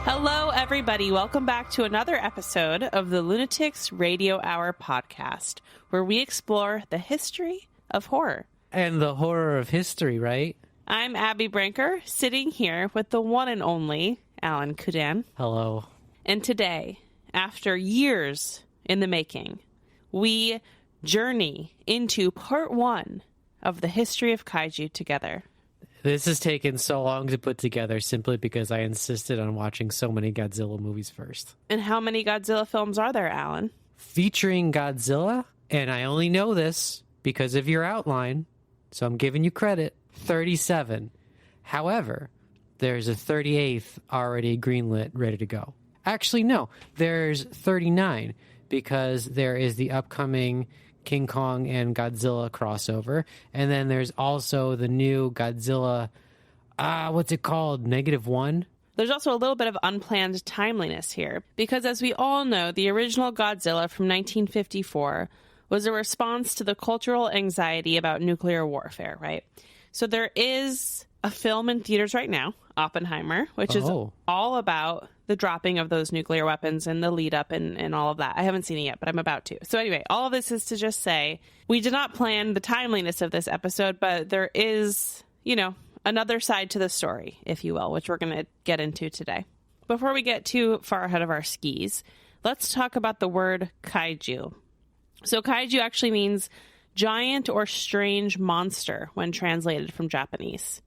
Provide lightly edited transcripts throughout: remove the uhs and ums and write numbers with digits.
Hello, everybody. Welcome back to another episode of the Lunatics Radio Hour podcast, where we explore the history of horror. And the horror of history, right? I'm Abby Branker, sitting here with the one and only Alan Kudan. Hello. And today, after years in the making, we journey into part one of the history of Kaiju together. This has taken so long to put together simply because I insisted on watching so many Godzilla movies first. And how many Godzilla films are there, Alan? Featuring Godzilla, and I only know this because of your outline, so I'm giving you credit, 37. However, there's a 38th already greenlit, ready to go. Actually, no, there's 39 because there is the upcoming King Kong and Godzilla crossover. And then there's also the new Godzilla, what's it called? -1? There's also a little bit of unplanned timeliness here, because as we all know, the original Godzilla from 1954 was a response to the cultural anxiety about nuclear warfare, right? So there is a film in theaters right now, Oppenheimer, which is all about the dropping of those nuclear weapons and the lead up and all of that. I haven't seen it yet, but I'm about to. So anyway, all of this is to just say we did not plan the timeliness of this episode, but there is, another side to the story, if you will, which we're going to get into today. Before we get too far ahead of our skis, let's talk about the word kaiju. So kaiju actually means giant or strange monster when translated from Japanese.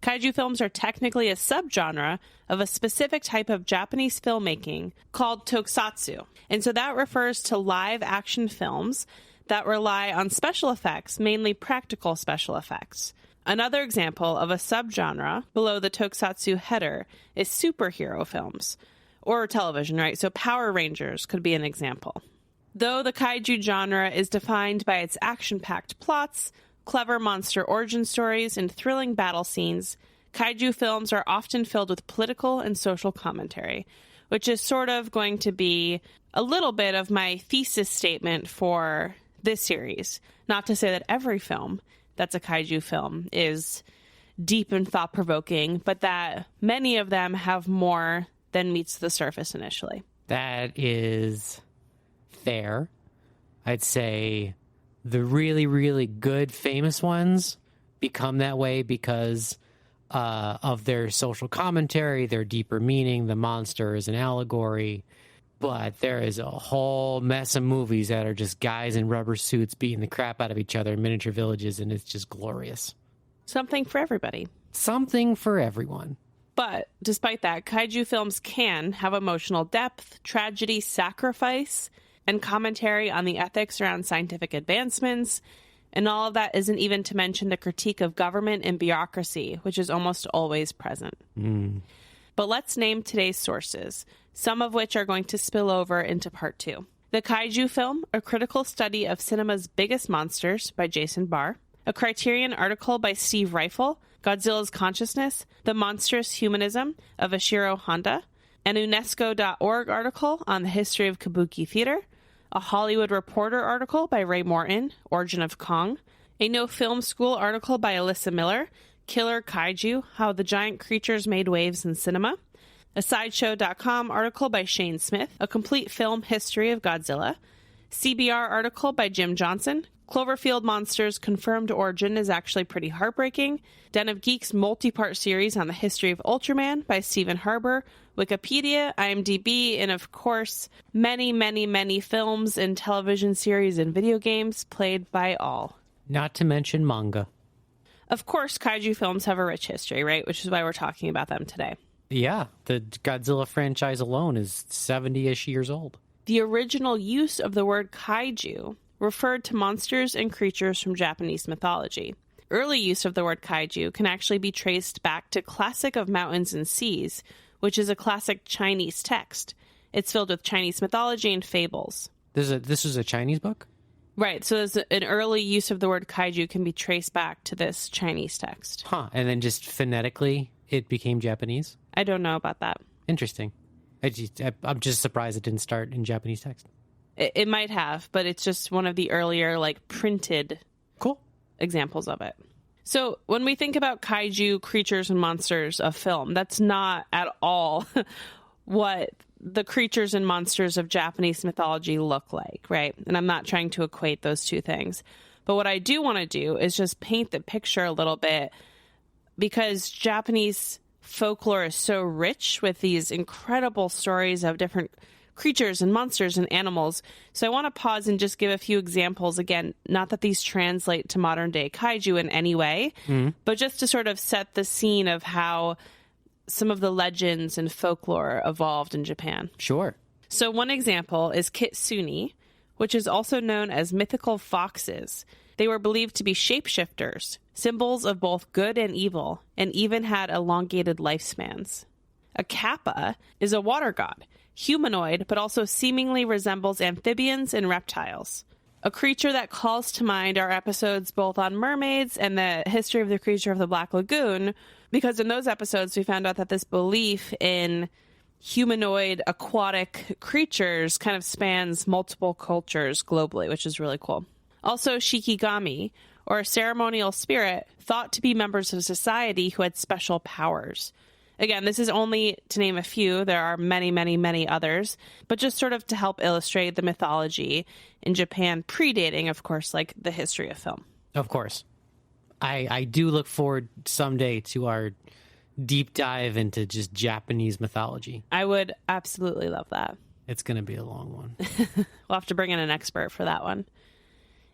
Kaiju films are technically a subgenre of a specific type of Japanese filmmaking called tokusatsu. And so that refers to live action films that rely on special effects, mainly practical special effects. Another example of a subgenre below the tokusatsu header is superhero films or television, right? So Power Rangers could be an example. Though the kaiju genre is defined by its action-packed plots, clever monster origin stories, and thrilling battle scenes, kaiju films are often filled with political and social commentary, which is sort of going to be a little bit of my thesis statement for this series. Not to say that every film that's a kaiju film is deep and thought-provoking, but that many of them have more than meets the surface initially. That is fair. I'd say the really, really good famous ones become that way because of their social commentary, their deeper meaning. The monster is an allegory. But there is a whole mess of movies that are just guys in rubber suits beating the crap out of each other in miniature villages, and it's just glorious. Something for everybody. Something for everyone. But despite that, kaiju films can have emotional depth, tragedy, sacrifice, and commentary on the ethics around scientific advancements. And all of that isn't even to mention the critique of government and bureaucracy, which is almost always present. But let's name today's sources, some of which are going to spill over into part two. The Kaiju film, A Critical Study of Cinema's Biggest Monsters by Jason Barr. A Criterion article by Steve Ryfle, Godzilla's Consciousness, The Monstrous Humanism of Ishiro Honda. An UNESCO.org article on the history of Kabuki theater. A Hollywood Reporter article by Ray Morton, Origin of Kong. A No Film School article by Alyssa Miller, Killer Kaiju, How the Giant Creatures Made Waves in Cinema. A Sideshow.com article by Shane Smith, A Complete Film History of Godzilla. CBR article by Jim Johnson, Cloverfield Monsters' Confirmed Origin is Actually Pretty Heartbreaking. Den of Geeks multi-part series on the history of Ultraman by Stephen Harber. Wikipedia, IMDb, and of course, many, many, many films and television series and video games played by all. Not to mention manga. Of course, kaiju films have a rich history, right? Which is why we're talking about them today. Yeah, the Godzilla franchise alone is 70-ish years old. The original use of the word kaiju referred to monsters and creatures from Japanese mythology. Early use of the word kaiju can actually be traced back to Classic of Mountains and Seas, which is a classic Chinese text. It's filled with Chinese mythology and fables. This is a Chinese book? Right, so an early use of the word kaiju can be traced back to this Chinese text. Huh, and then just phonetically it became Japanese? I don't know about that. Interesting. I'm just surprised it didn't start in Japanese text. It might have, but it's just one of the earlier, printed examples of it. So when we think about kaiju creatures and monsters of film, that's not at all what the creatures and monsters of Japanese mythology look like, right? And I'm not trying to equate those two things. But what I do want to do is just paint the picture a little bit, because Japanese folklore is so rich with these incredible stories of different creatures and monsters and animals. So I want to pause and just give a few examples. Again, not that these translate to modern day kaiju in any way, but just to sort of set the scene of how some of the legends and folklore evolved in Japan. Sure. So one example is kitsune, which is also known as mythical foxes. They were believed to be shapeshifters, symbols of both good and evil, and even had elongated lifespans. A kappa is a water god, humanoid, but also seemingly resembles amphibians and reptiles. A creature that calls to mind our episodes both on mermaids and the history of the creature of the Black Lagoon, because in those episodes we found out that this belief in humanoid aquatic creatures kind of spans multiple cultures globally, which is really cool. Also, shikigami, or a ceremonial spirit thought to be members of society who had special powers. Again, this is only to name a few. There are many, many, many others, but just sort of to help illustrate the mythology in Japan, predating, of course, like the history of film. Of course. I do look forward someday to our deep dive into just Japanese mythology. I would absolutely love that. It's going to be a long one. We'll have to bring in an expert for that one.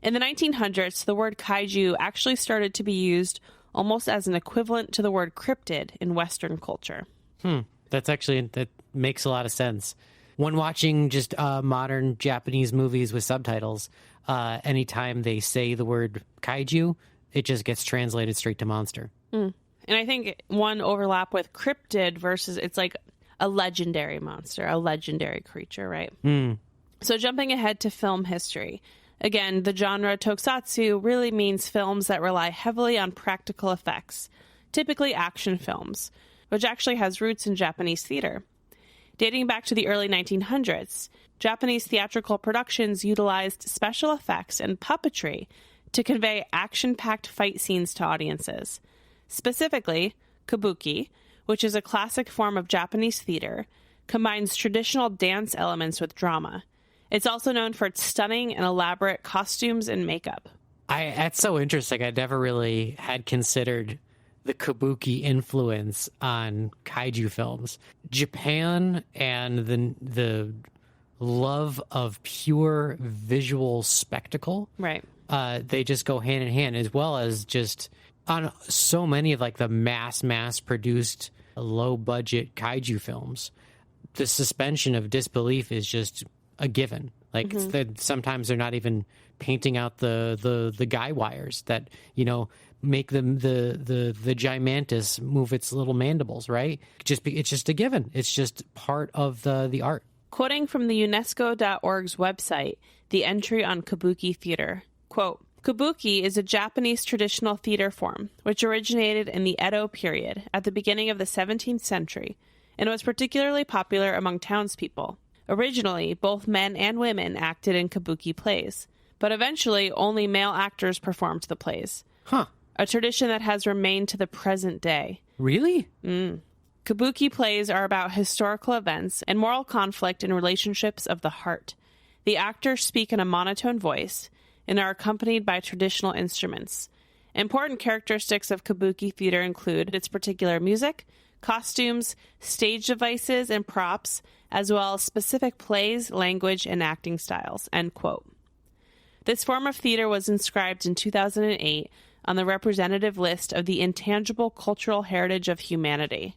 In the 1900s, the word kaiju actually started to be used almost as an equivalent to the word cryptid in Western culture. That makes a lot of sense. When watching just modern Japanese movies with subtitles, anytime they say the word kaiju, it just gets translated straight to monster. And I think one overlap with cryptid versus it's like a legendary monster, a legendary creature, right? So jumping ahead to film history. Again, the genre tokusatsu really means films that rely heavily on practical effects, typically action films, which actually has roots in Japanese theater. Dating back to the early 1900s, Japanese theatrical productions utilized special effects and puppetry to convey action-packed fight scenes to audiences. Specifically, kabuki, which is a classic form of Japanese theater, combines traditional dance elements with drama. It's also known for its stunning and elaborate costumes and makeup. That's so interesting. I never really had considered the kabuki influence on kaiju films. Japan and the love of pure visual spectacle. Right. They just go hand in hand, as well as just on so many of like the mass produced low budget kaiju films. The suspension of disbelief is just a given. Like sometimes they're not even painting out the guy wires that, make them the gigantus move its little mandibles, right? It's just a given. It's just part of the art. Quoting from the UNESCO.org's website, the entry on kabuki theater, quote, "Kabuki is a Japanese traditional theater form which originated in the Edo period at the beginning of the 17th century and was particularly popular among townspeople. Originally, both men and women acted in kabuki plays, but eventually only male actors performed the plays. A tradition that has remained to the present day." Really? Kabuki plays are about historical events and moral conflict in relationships of the heart. The actors speak in a monotone voice and are accompanied by traditional instruments. Important characteristics of kabuki theater include its particular music, costumes, stage devices, and props, as well as specific plays, language, and acting styles, end quote. This form of theater was inscribed in 2008 on the representative list of the intangible cultural heritage of humanity.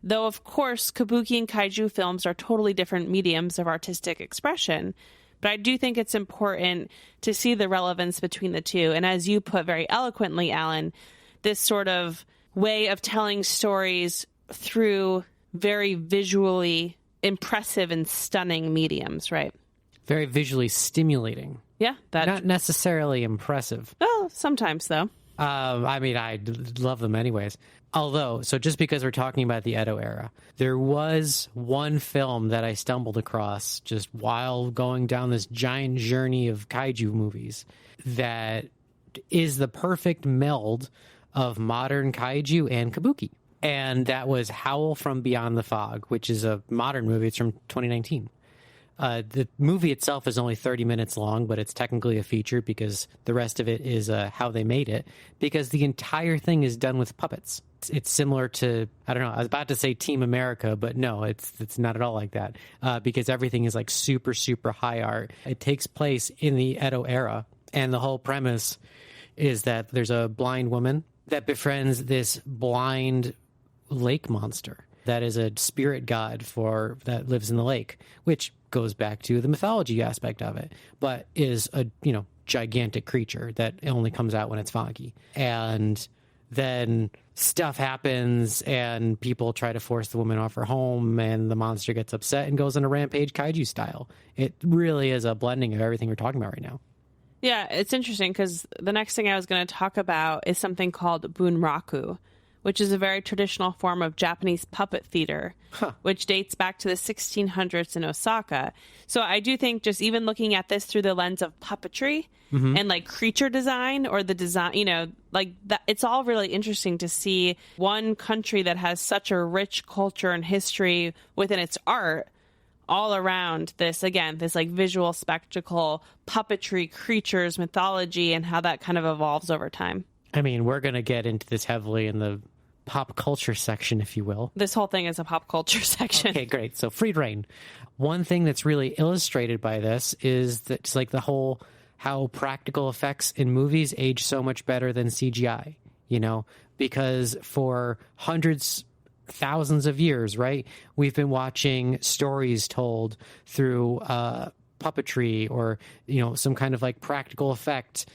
Though, of course, kabuki and kaiju films are totally different mediums of artistic expression, but I do think it's important to see the relevance between the two. And as you put very eloquently, Alan, this sort of way of telling stories through very visually impressive and stunning mediums, right? Very visually stimulating. Yeah. Not necessarily impressive. Well, sometimes, though. I love them anyways. Although, so just because we're talking about the Edo era, there was one film that I stumbled across just while going down this giant journey of kaiju movies that is the perfect meld of modern kaiju and kabuki. And that was Howl from Beyond the Fog, which is a modern movie. It's from 2019. The movie itself is only 30 minutes long, but it's technically a feature because the rest of it is how they made it, because the entire thing is done with puppets. It's similar to, I don't know, I was about to say Team America, but no, it's not at all like that, because everything is like super, super high art. It takes place in the Edo era, and the whole premise is that there's a blind woman that befriends this blind lake monster that is a spirit god that lives in the lake, which goes back to the mythology aspect of it, but is a gigantic creature that only comes out when it's foggy. And then stuff happens and people try to force the woman off her home, and the monster gets upset and goes on a rampage kaiju style. It really is a blending of everything we're talking about right now. Yeah, it's interesting because the next thing I was going to talk about is something called bunraku, which is a very traditional form of Japanese puppet theater, which dates back to the 1600s in Osaka. So I do think just even looking at this through the lens of puppetry and like creature design or the design, like that, it's all really interesting to see one country that has such a rich culture and history within its art all around this like visual spectacle, puppetry, creatures, mythology, and how that kind of evolves over time. I mean, we're going to get into this heavily in the pop culture section, if you will. This whole thing is a pop culture section. Okay, great. So free reign. One thing that's really illustrated by this is that it's like the whole how practical effects in movies age so much better than CGI, because for hundreds, thousands of years, right, we've been watching stories told through puppetry or, some kind of like practical effect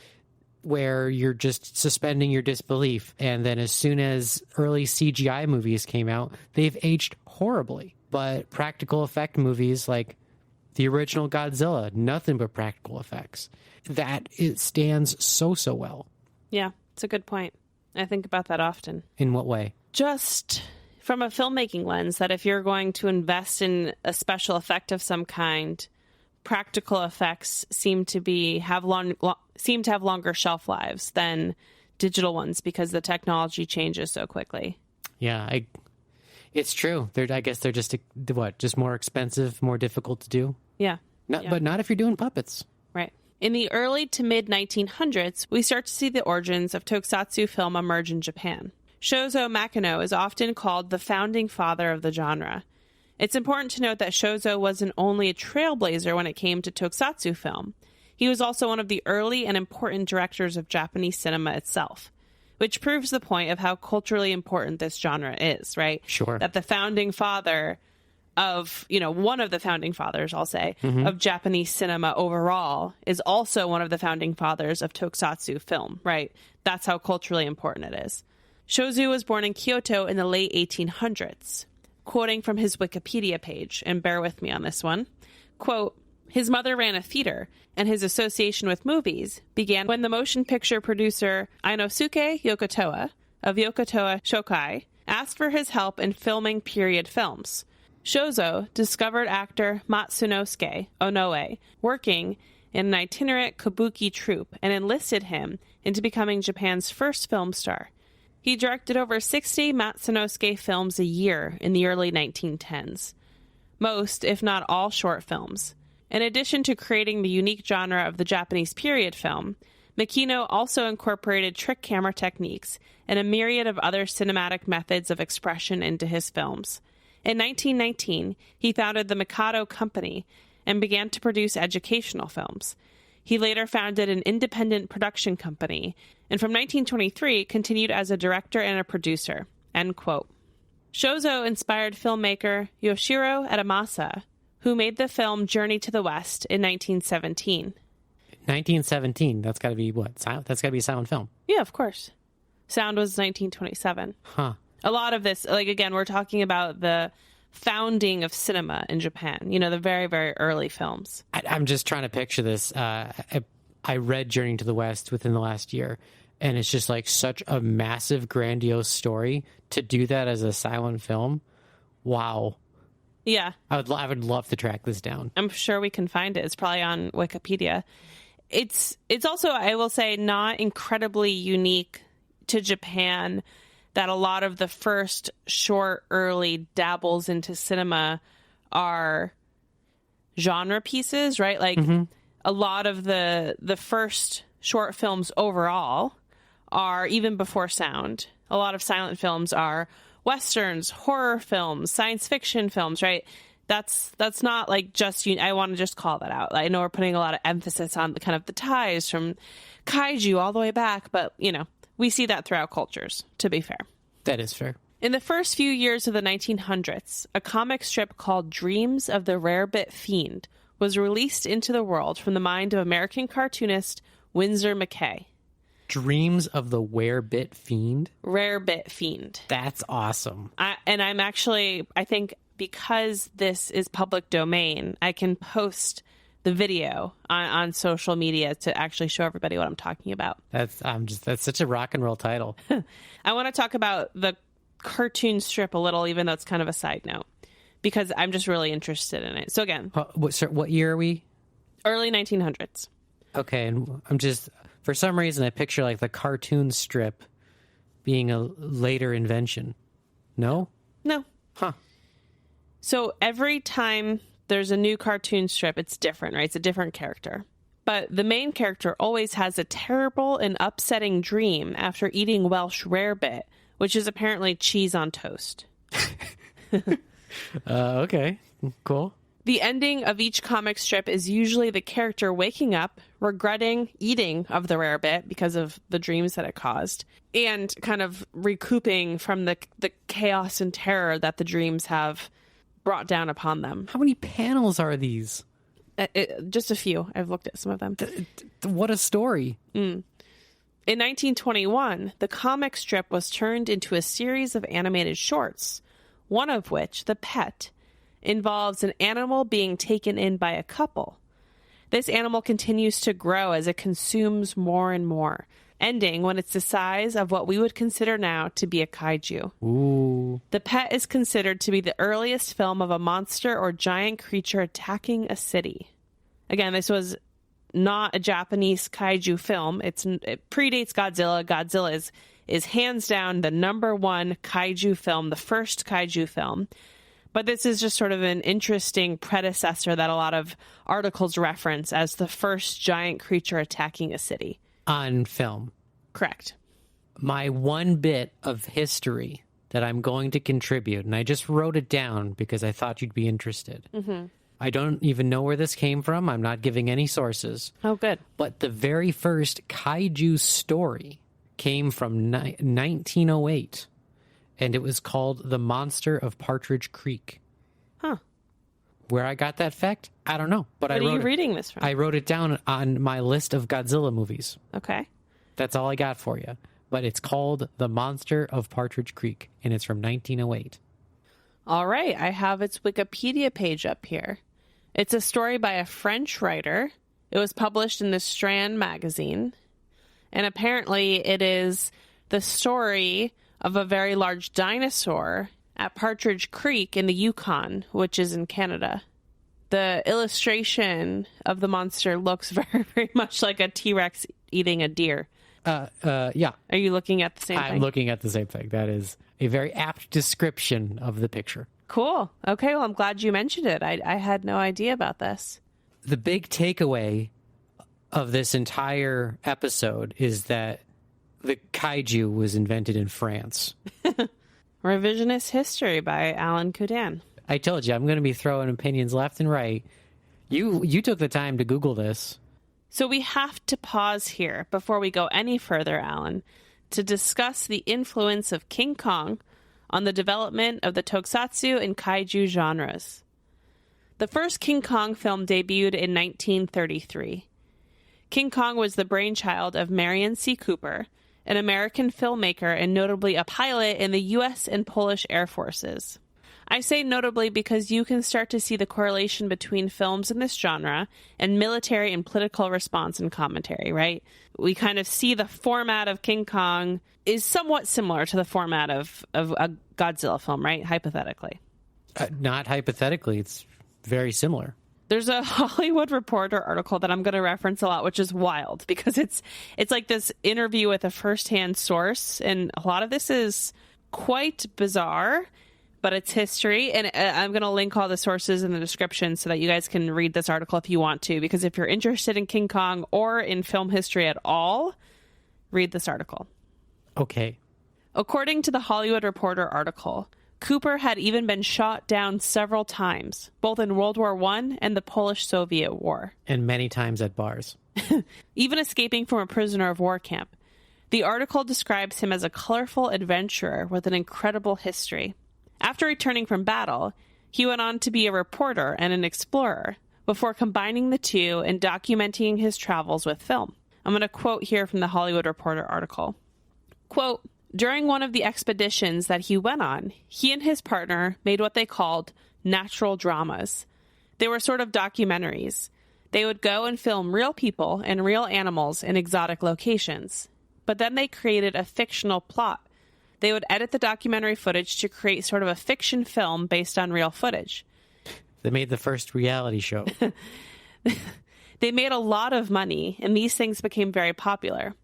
where you're just suspending your disbelief. And then as soon as early CGI movies came out, they've aged horribly. But practical effect movies like the original Godzilla, nothing but practical effects. That it stands so well. Yeah, it's a good point. I think about that often. In what way? Just from a filmmaking lens, that if you're going to invest in a special effect of some kind, practical effects seem to have longer shelf lives than digital ones because the technology changes so quickly. Yeah, it's true. I guess they're just more expensive, more difficult to do. Yeah. But not if you're doing puppets. Right. In the early to mid 1900s, we start to see the origins of tokusatsu film emerge in Japan. Shozo Makino is often called the founding father of the genre. It's important to note that Shozo wasn't only a trailblazer when it came to tokusatsu film. He was also one of the early and important directors of Japanese cinema itself, which proves the point of how culturally important this genre is, right? Sure. That the founding father of, one of the founding fathers, I'll say, of Japanese cinema overall is also one of the founding fathers of tokusatsu film, right? That's how culturally important it is. Shozo was born in Kyoto in the late 1800s. Quoting from his Wikipedia page, and bear with me on this one, quote, his mother ran a theater, and his association with movies began when the motion picture producer Inosuke Yokotoa of Yokotoa Shokai asked for his help in filming period films. Shozo discovered actor Matsunosuke Onoe working in an itinerant kabuki troupe and enlisted him into becoming Japan's first film star. He directed over 60 Matsunosuke films a year in the early 1910s. Most, if not all, short films. In addition to creating the unique genre of the Japanese period film, Makino also incorporated trick camera techniques and a myriad of other cinematic methods of expression into his films. In 1919, he founded the Mikado Company and began to produce educational films. He later founded an independent production company, and from 1923 continued as a director and a producer. End quote. Shozo inspired filmmaker Yoshiro Edamasa, who made the film Journey to the West in 1917. 1917? That's got to be what? That's got to be a silent film. Yeah, of course. Sound was 1927. Huh. A lot of this, again, we're talking about the founding of cinema in Japan, the very, very early films. I'm just trying to picture this. I read Journey to the West within the last year, and it's just like such a massive, grandiose story. To do that as a silent film, wow. Yeah. I would love to track this down. I'm sure we can find it. It's probably on Wikipedia. It's also, I will say, not incredibly unique to Japan that a lot of the first short early dabbles into cinema are genre pieces, right? Like a lot of the first short films overall are, even before sound, a lot of silent films are westerns, horror films, science fiction films, right? That's not like just, I want to just call that out. I know we're putting a lot of emphasis on the kind of the ties from kaiju all the way back, but we see that throughout cultures, to be fair. That is fair. In the first few years of the 1900s, a comic strip called Dreams of the Rarebit Fiend was released into the world from the mind of American cartoonist Winsor McCay. Dreams of the Rarebit Fiend? Rarebit Fiend. That's awesome. I think because this is public domain, I can post the video on social media to actually show everybody what I'm talking about. That's such a rock and roll title. I want to talk about the cartoon strip a little, even though it's kind of a side note, because I'm just really interested in it. So again, what year are we? Early 1900s. Okay, and I'm just, for some reason, I picture like the cartoon strip being a later invention. No? No. Huh. So every time there's a new cartoon strip, it's different, right? It's a different character. But the main character always has a terrible and upsetting dream after eating Welsh rarebit, which is apparently cheese on toast. Okay, cool. The ending of each comic strip is usually the character waking up, regretting eating of the rarebit because of the dreams that it caused, and kind of recouping from the chaos and terror that the dreams have brought down upon them. How many panels are these? Just a few. I've looked at some of them. What a story. In 1921, the comic strip was turned into a series of animated shorts, one of which, The Pet, involves an animal being taken in by a couple. This animal continues to grow as it consumes more and more, ending when it's the size of what we would consider now to be a kaiju. Ooh. The Pet is considered to be the earliest film of a monster or giant creature attacking a city. Again, this was not a Japanese kaiju film. It predates Godzilla. Godzilla is hands down the number one kaiju film, the first kaiju film. But this is just sort of an interesting predecessor that a lot of articles reference as the first giant creature attacking a city. On film. Correct. My one bit of history that I'm going to contribute, and I just wrote it down because I thought you'd be interested. Mm-hmm. I don't even know where this came from. I'm not giving any sources. Oh, good. But the very first kaiju story came from 1908, and it was called The Monster of Partridge Creek. Huh. Where I got that fact, I don't know. But What are you reading this from? I wrote it down on my list of Godzilla movies. Okay. That's all I got for you. But it's called The Monster of Partridge Creek, and it's from 1908. All right. I have its Wikipedia page up here. It's a story by a French writer. It was published in the Strand magazine. And apparently it is the story of a very large dinosaur at Partridge Creek in the Yukon, which is in Canada. The illustration of the monster looks very, very much like a T-Rex eating a deer. Yeah. Are you looking at the same thing? I'm looking at the same thing. That is a very apt description of the picture. Cool. Okay, well, I'm glad you mentioned it. I had no idea about this. The big takeaway of this entire episode is that the kaiju was invented in France. Revisionist History by Alan Kudan. I told you, I'm going to be throwing opinions left and right. You took the time to Google this. So we have to pause here before we go any further, Alan, to discuss the influence of King Kong on the development of the tokusatsu and kaiju genres. The first King Kong film debuted in 1933. King Kong was the brainchild of Marion C. Cooper, an American filmmaker and notably a pilot in the U.S. and Polish Air Forces. I say notably because you can start to see the correlation between films in this genre and military and political response and commentary, right? We kind of see the format of King Kong is somewhat similar to the format of a Godzilla film, right? Hypothetically. Not hypothetically. It's very similar. There's a Hollywood Reporter article that I'm going to reference a lot, which is wild because it's like this interview with a firsthand source. And a lot of this is quite bizarre, but it's history. And I'm going to link all the sources in the description so that you guys can read this article if you want to, because if you're interested in King Kong or in film history at all, read this article. Okay. According to the Hollywood Reporter article, Cooper had even been shot down several times, both in World War I and the Polish-Soviet War. And many times at bars. Even escaping from a prisoner of war camp. The article describes him as a colorful adventurer with an incredible history. After returning from battle, he went on to be a reporter and an explorer, before combining the two and documenting his travels with film. I'm going to quote here from the Hollywood Reporter article. Quote, during one of the expeditions that he went on, he and his partner made what they called natural dramas. They were sort of documentaries. They would go and film real people and real animals in exotic locations. But then they created a fictional plot. They would edit the documentary footage to create sort of a fiction film based on real footage. They made the first reality show. They made a lot of money, and these things became very popular.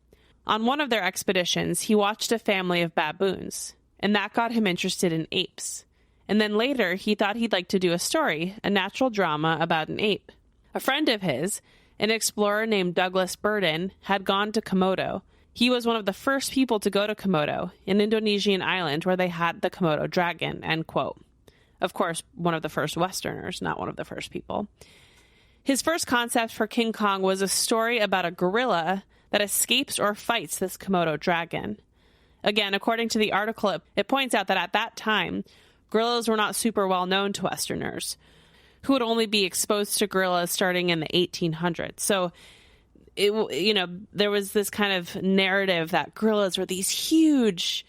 On one of their expeditions, he watched a family of baboons, and that got him interested in apes. And then later, he thought he'd like to do a story, a natural drama about an ape. A friend of his, an explorer named Douglas Burden, had gone to Komodo. He was one of the first people to go to Komodo, an Indonesian island where they had the Komodo dragon, end quote. Of course, one of the first Westerners, not one of the first people. His first concept for King Kong was a story about a gorilla that escapes or fights this Komodo dragon. Again, according to the article, it points out that at that time, gorillas were not super well known to Westerners, who would only be exposed to gorillas starting in the 1800s. So, there was this kind of narrative that gorillas were these huge,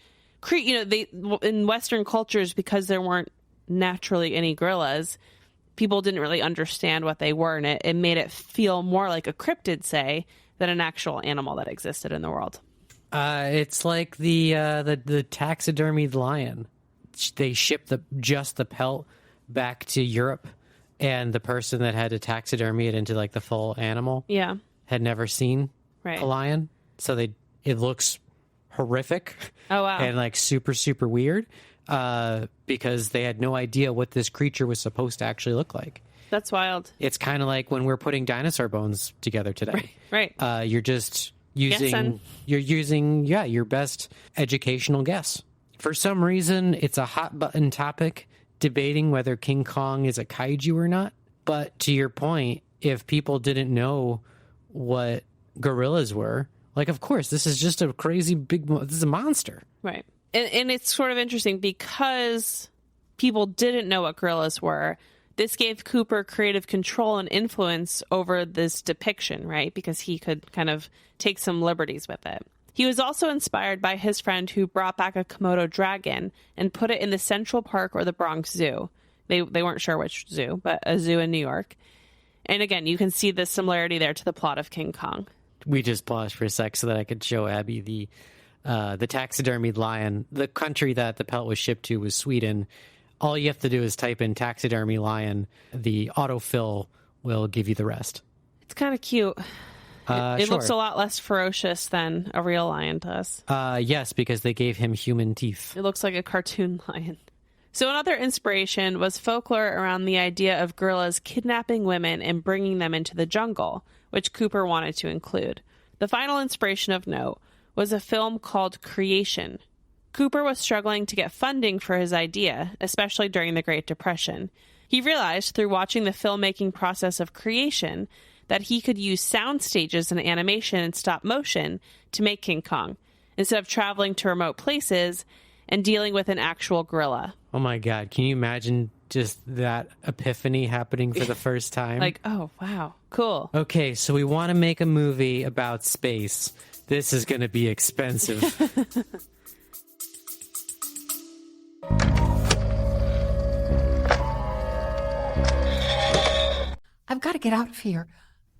in Western cultures, because there weren't naturally any gorillas, people didn't really understand what they were, and it made it feel more like a cryptid, say, than an actual animal that existed in the world. It's like the taxidermied lion. They shipped just the pelt back to Europe, and the person that had to taxidermy it into like the full animal, had never seen a lion, so it looks horrific. Oh wow! And like super super weird, because they had no idea what this creature was supposed to actually look like. That's wild. It's kind of like when we're putting dinosaur bones together today. Right. You're just using your best educational guess. For some reason, it's a hot button topic, debating whether King Kong is a kaiju or not. But to your point, if people didn't know what gorillas were, like, of course, this is just a crazy this is a monster. Right. And it's sort of interesting because people didn't know what gorillas were. This gave Cooper creative control and influence over this depiction, right? Because he could kind of take some liberties with it. He was also inspired by his friend who brought back a Komodo dragon and put it in the Central Park or the Bronx Zoo. They weren't sure which zoo, but a zoo in New York. And again, you can see the similarity there to the plot of King Kong. We just paused for a sec so that I could show Abby the taxidermied lion. The country that the pelt was shipped to was Sweden. All you have to do is type in taxidermy lion. The autofill will give you the rest. It's kind of cute. It sure. looks a lot less ferocious than a real lion does. Yes, because they gave him human teeth. It looks like a cartoon lion. So another inspiration was folklore around the idea of gorillas kidnapping women and bringing them into the jungle, which Cooper wanted to include. The final inspiration of note was a film called Creation. Cooper was struggling to get funding for his idea, especially during the Great Depression. He realized through watching the filmmaking process of Creation that he could use sound stages and animation and stop motion to make King Kong, instead of traveling to remote places and dealing with an actual gorilla. Oh my God. Can you imagine just that epiphany happening for the first time? Like, oh, wow. Cool. Okay, so we want to make a movie about space. This is going to be expensive. I've got to get out of here.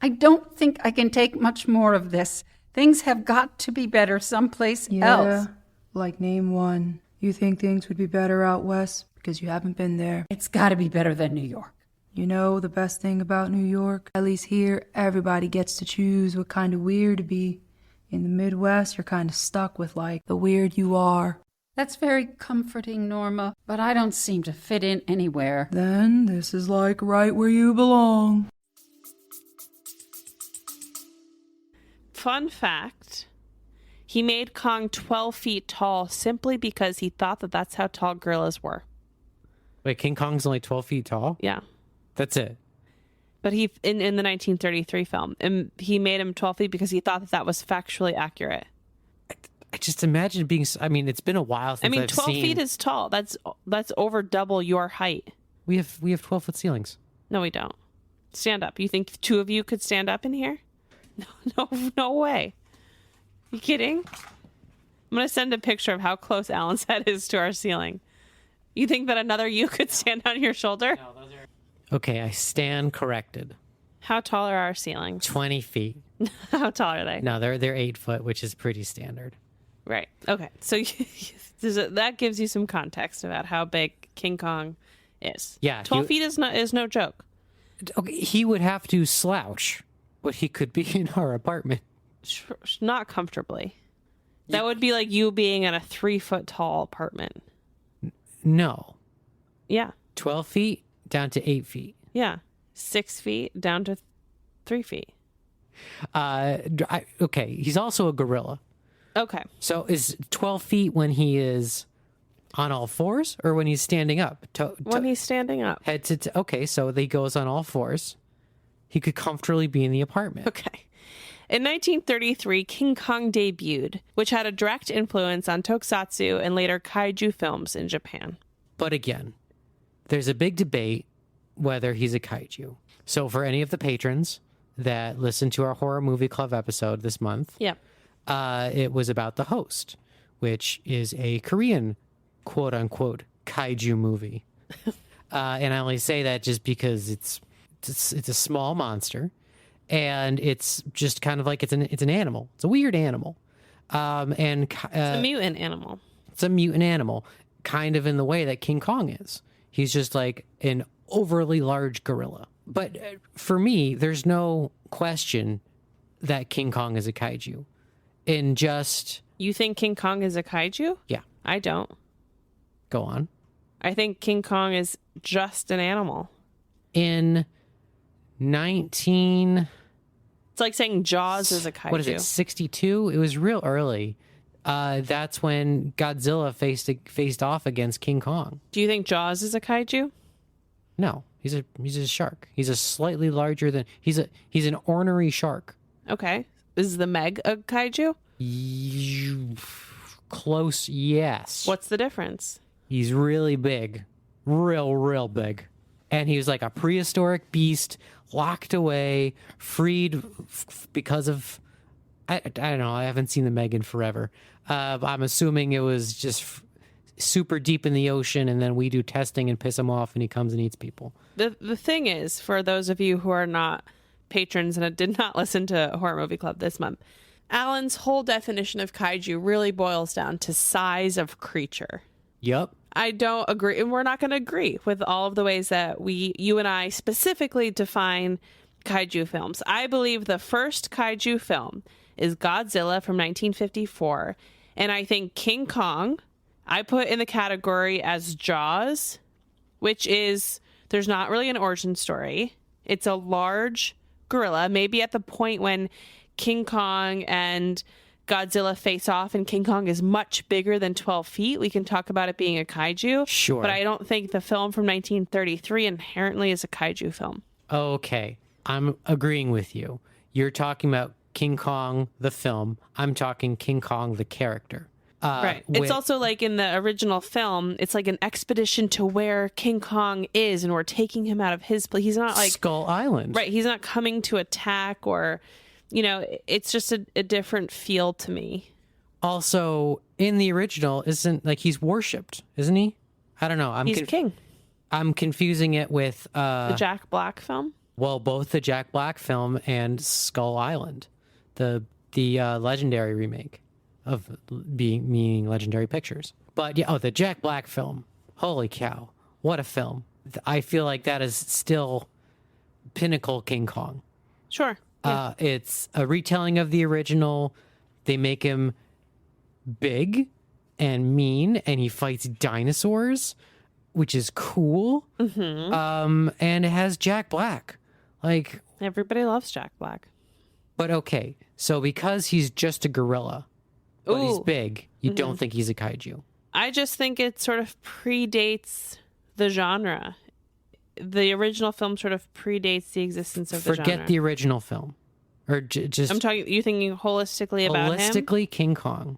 I don't think I can take much more of this. Things have got to be better someplace else. Like name one. You think things would be better out west because you haven't been there? It's got to be better than New York. You know, the best thing about New York, at least here, everybody gets to choose what kind of weird to be. In the Midwest, you're kind of stuck with, like, the weird you are. That's very comforting, Norma, but I don't seem to fit in anywhere. Then this is, like, right where you belong. Fun fact, he made Kong 12 feet tall simply because he thought that that's how tall gorillas were. Wait, King Kong's only 12 feet tall? Yeah. That's it. But he, in the 1933 film, and he made him 12 feet because he thought that that was factually accurate. I just imagine being, I mean, it's been a while since I've 12 seen... feet is tall. That's over double your height. We have 12-foot ceilings. No, we don't. Stand up. You think two of you could stand up in here? No way. You kidding? I'm going to send a picture of how close Alan's head is to our ceiling. You think that another you could stand on your shoulder? No, those are... Okay, I stand corrected. How tall are our ceilings? 20 feet. How tall are they? No, they're 8 foot, which is pretty standard. Right. Okay. So that gives you some context about how big King Kong is. Yeah. 12 feet is no joke. Okay, he would have to slouch, but he could be in our apartment. Not comfortably. That would be like you being in a 3 foot tall apartment. No. Yeah. 12 feet down to 8 feet. Yeah. 6 feet down to 3 feet. Okay. He's also a gorilla. Okay. So is 12 feet when he is on all fours or when he's standing up? When he's standing up. Head to okay, so he goes on all fours. He could comfortably be in the apartment. Okay. In 1933, King Kong debuted, which had a direct influence on tokusatsu and later kaiju films in Japan. But again, there's a big debate whether he's a kaiju. So for any of the patrons that listened to our horror movie club episode this month, Yep. It was about The Host, which is a Korean quote-unquote kaiju movie. And I only say that just because it's a small monster, and it's just kind of like it's an animal. It's a weird animal. It's a mutant animal. It's a mutant animal, kind of in the way that King Kong is. He's just like an overly large gorilla. But for me, there's no question that King Kong is a kaiju. You think King Kong is a kaiju? Yeah. I don't. Go on. I think King Kong is just an animal. In 19... It's like saying Jaws is a kaiju. What is it, 62? It was real early. That's when Godzilla faced off against King Kong. Do you think Jaws is a kaiju? No, he's a shark. He's a slightly larger than... He's an ornery shark. Okay. Is the Meg a kaiju? Close, yes. What's the difference? He's really big. Real big. And he was like a prehistoric beast, locked away, freed because of... I don't know. I haven't seen the Meg in forever. I'm assuming it was just super deep in the ocean, and then we do testing and piss him off, and he comes and eats people. The thing is, for those of you who are not patrons and did not listen to Horror Movie Club this month, Alan's whole definition of kaiju really boils down to size of creature. Yep. I don't agree, and we're not going to agree with all of the ways that you and I specifically define kaiju films. I believe the first kaiju film is Godzilla from 1954, and I think King Kong I put in the category as Jaws, which is, there's not really an origin story. It's a large gorilla, maybe at the point when King Kong and Godzilla face off and King Kong is much bigger than 12 feet. We can talk about it being a kaiju. Sure. But I don't think the film from 1933 inherently is a kaiju film. Okay. I'm agreeing with you. You're talking about King Kong, the film. I'm talking King Kong, the character. Right. It's also like in the original film, it's like an expedition to where King Kong is, and we're taking him out of his place. He's not like Skull Island. Right. He's not coming to attack, or, it's just a different feel to me. Also, in the original, isn't like he's worshipped, isn't he? I don't know. He's king. I'm confusing it with The Jack Black film? Well, both the Jack Black film and Skull Island, the legendary remake of meaning Legendary Pictures. But yeah, the Jack Black film. Holy cow. What a film. I feel like that is still pinnacle King Kong. Sure. Yeah. It's a retelling of the original. They make him big and mean, and he fights dinosaurs, which is cool. And it has Jack Black. Like, Everybody loves Jack Black. but okay, so because he's just a gorilla, but he's Ooh. big, you don't think he's a kaiju. I just think it sort of predates the genre. The original film sort of predates the existence of the genre. Forget the original film. Or just I'm talking, you're thinking holistically about him? holistically King Kong.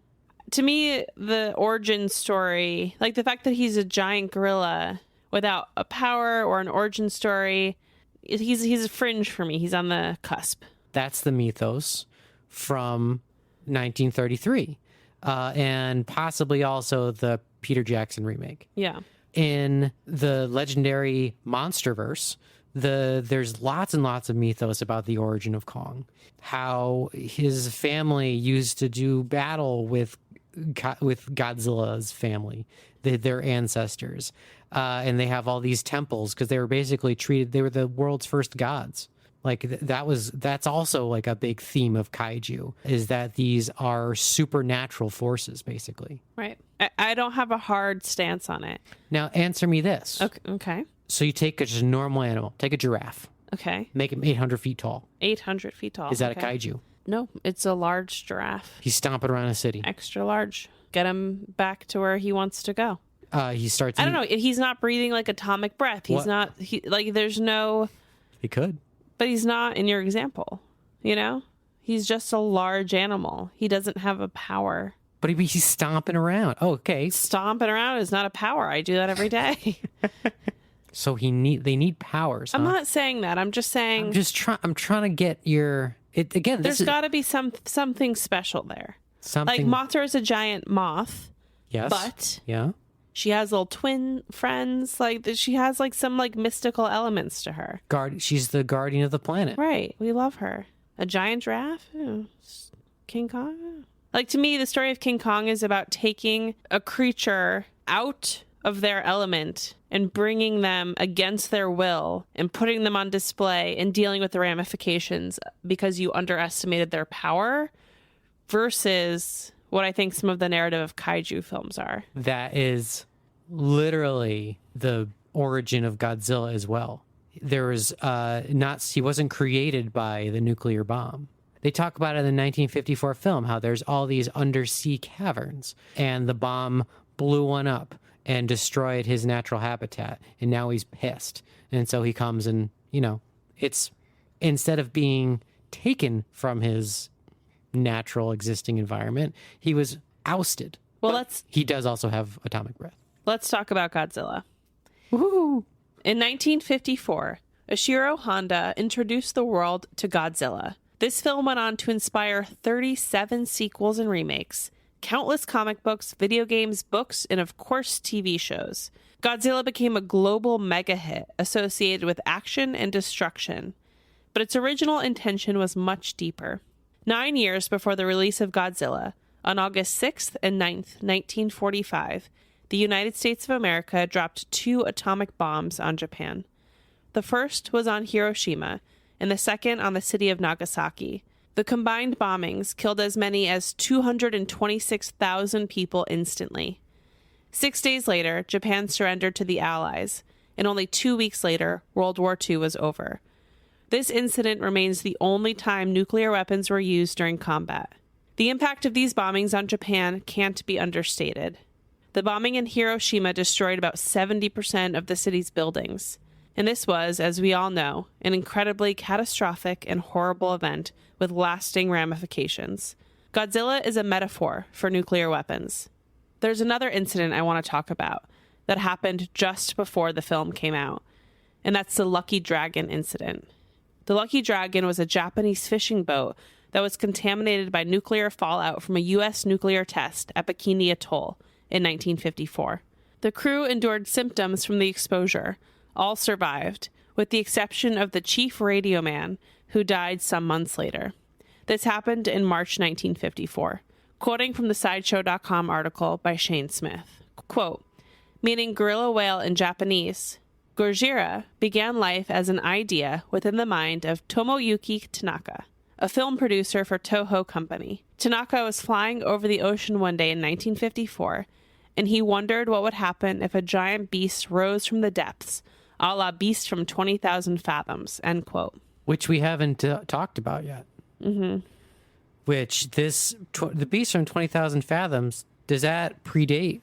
To me, the origin story, like the fact that he's a giant gorilla without a power or an origin story, he's a fringe for me. He's on the cusp. That's the mythos from 1933. And possibly also the Peter Jackson remake. Yeah. In the legendary Monsterverse, there's lots and lots of mythos about the origin of Kong. How his family used to do battle with Godzilla's family, their ancestors. And they have all these temples because they were basically treated, they were the world's first gods. Like that's also like a big theme of kaiju, is that these are supernatural forces, basically. Right. I don't have a hard stance on it. Now, answer me this. Okay. So you take just a normal animal, take a giraffe, Okay. make him 800 feet tall. 800 feet tall. Is that Okay. a kaiju? No, it's a large giraffe. He's stomping around a city. Extra large. Get him back to where he wants to go. He starts. I don't know. He's not breathing like atomic breath. He's What? not. There's no. He could. But he's not in your example. You know, he's just a large animal. He doesn't have a power. But he's stomping around. Oh, okay. Stomping around is not a power. I do that every day. So they need powers. I'm huh? not saying that. I'm just saying I'm trying to get your. It again. there's This is got to be something special there. something. Like Mothra is a giant moth, Yes. but Yeah. she has little twin friends. Like she has like some like mystical elements to her. She's the guardian of the planet. Right. We love her. A giant giraffe? Yeah. King Kong? Yeah. Like to me, the story of King Kong is about taking a creature out of their element and bringing them against their will and putting them on display and dealing with the ramifications because you underestimated their power versus what I think some of the narrative of kaiju films are. That is literally the origin of Godzilla as well. There was he wasn't created by the nuclear bomb. They talk about it in the 1954 film, how there's all these undersea caverns and the bomb blew one up and destroyed his natural habitat. And now he's pissed. And so he comes and, it's instead of being taken from his natural existing environment, he was ousted. Well, But he does also have atomic breath. let's talk about Godzilla. Woohoo! In 1954, Ishiro Honda introduced the world to Godzilla. This film went on to inspire 37 sequels and remakes, countless comic books, video games, books, and of course TV shows. Godzilla became a global mega hit associated with action and destruction, but its original intention was much deeper. 9 years before the release of Godzilla, on August 6th and 9th, 1945, the United States of America dropped 2 atomic bombs on Japan. The first was on Hiroshima, and the second on the city of Nagasaki. The combined bombings killed as many as 226,000 people instantly. 6 days later, Japan surrendered to the Allies, and only 2 weeks later, World War II was over. This incident remains the only time nuclear weapons were used during combat. The impact of these bombings on Japan can't be understated. The bombing in Hiroshima destroyed about 70% of the city's buildings. And this was, as we all know, an incredibly catastrophic and horrible event with lasting ramifications. Godzilla is a metaphor for nuclear weapons. There's another incident I want to talk about that happened just before the film came out, and that's the Lucky Dragon incident. The Lucky Dragon was a Japanese fishing boat that was contaminated by nuclear fallout from a U.S. nuclear test at Bikini Atoll in 1954. The crew endured symptoms from the exposure. All survived, with the exception of the chief radio man, who died some months later. This happened in March 1954. Quoting from the Sideshow.com article by Shane Smith, quote, meaning gorilla whale in Japanese, Gojira began life as an idea within the mind of Tomoyuki Tanaka, a film producer for Toho Company. Tanaka was flying over the ocean one day in 1954, and he wondered what would happen if a giant beast rose from the depths, a la Beast from 20,000 Fathoms, end quote. Which we haven't talked about yet. Mm-hmm. Which the Beast from 20,000 Fathoms, does that predate?